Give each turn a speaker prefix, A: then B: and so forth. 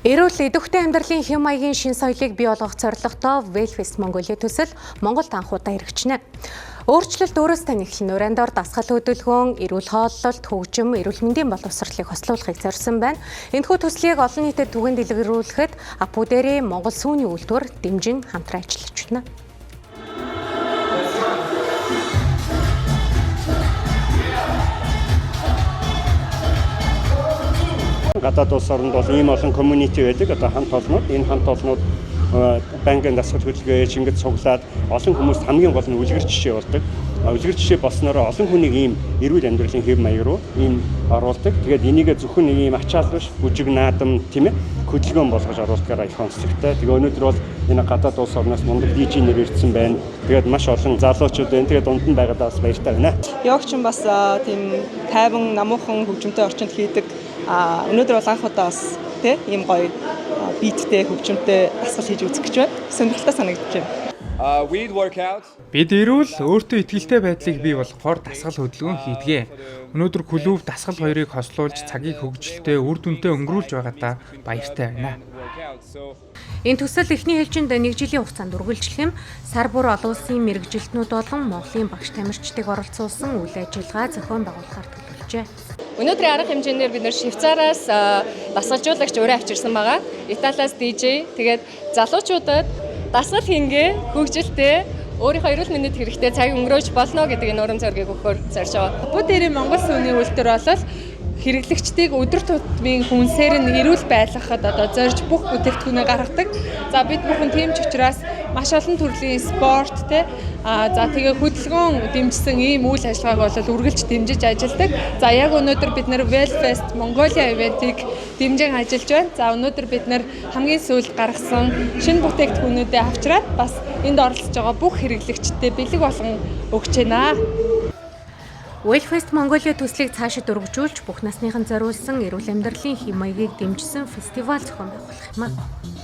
A: Эрүүл идэвхтэй амьдралын хэм маягийн шин соёлыг бий болгох зорилготой Wellfest Mongolia төсөл Монголд анх удаа иргэжнэ. Өөрчлөлт өөрөөс тань эхлэн урандор дасгал хөдөлгөөн, эрүүл хооллолт, хөгжим, эрүүл мэндийн боловсролыг хослуулахыг зорьсон байна. Энэхүү төслийг олон нийтэд түгээн дэлгэрүүлэхэд Апу дээрээ Монгол сүүний үйлдвэр дэмжин хамтран ажиллаж байна.
B: Гадаад улс оронд бол ийм олон community байдаг. Одоо хамт олнууд, энэ хамт олнууд банкын дасгал хөдөлгөөний шингэд цуглаад олон хүмүүст хамгийн гол нь үлгэр жишээ болдог. Үлгэр жишээ болсноор олон хүнийг ийм эрүүл амьдралын хэв маяг руу ийм оруулдаг. Тэгээд энийг зөвхөн нэг ийм ачаал биш, бүжиг наадам тийм ээ хөдөлгөөн болгож оруулахаар их онцлогтой. Тэгээ өнөөдөр бол энэ гадаад улс орноос мундаг DJ нэр ирсэн байна. Тэгээд маш олон залуучууд байна. Тэгээд дунд нь байгаад бас баяртай байна.
C: Йогч нь бас тийм тайван, намуухан хөгжимтэй орчинд хийдэг. Өнөөдөр бол анх удаа бас ийм гоё биттэй хөгжимтэй дасгал хийж үзэх гэж байна. Сонирхолтой санагдаж байна.
D: Бид эрүүл өөртөө итгэлтэй байдлыг бий болгохоор дасгал хөдөлгөөн хийдгээ. Өнөөдөр клуб дасгал хоёрыг хослуулж цагийг хөгжилтэй үр дүнтэй өнгөрүүлж байгаадаа баяртай байна.
A: Энэ төсөл эхний ээлжинд 1 жилийн хугацаанд үргэлжлэх юм. Сар бүр олон улсын мэргэжилтнүүд болон Монголын багш тамирчдыг оролцуулсан үйл ажиллагаа зохион байгуулахаар төлөвлөжээ.
E: Өнөөдрийн арга хэмжээгээр бид нэр Швейцараас дасгалжуулагч өөрөө авчирсан байгаа. Италиас DJ тэгээд залуучуудад дасгал хийнгээ хөгжилтэй өөрийнхөө эрүүл мэндэд хэрэгтэй цаг өнгөрөөж болно гэдэг энэ урам зориг өгөхөөр зорж байгаа.
F: Апу дээрээ Монгол сүүний үйлдвэр болол хэрэглэгчдийг өдөр тутмын хүнсээр нь эрүүл байлгахад одоо зорж бүх бүтээгдэхүүнээ гаргадаг. За бид бүхэн тийм ч учраас маш олон төрлийн спорт тэгээ хөдөлгөөн дэмжсэн ийм үйл ажиллагааг бол үргэлж дэмжиж ажилладаг. За яг өнөөдөр бид нэр Wellfest Mongolia ивентийг дэмжин ажиллаж байна. За өнөөдөр бид нэр хамгийн сүүлд гаргасан шинэ бүтээгдэхүүнүүдээ авчраад бас энд оролцож байгаа бүх хэрэглэгчдэд бэлэг болгон өгч байна.
A: Wellfest Mongolia төслийг цаашид өргөжүүлж бүх насныхан зориулсан эрүүл амьдралын хэм маягийг дэмжсэн фестивал зохион байгуулах юм.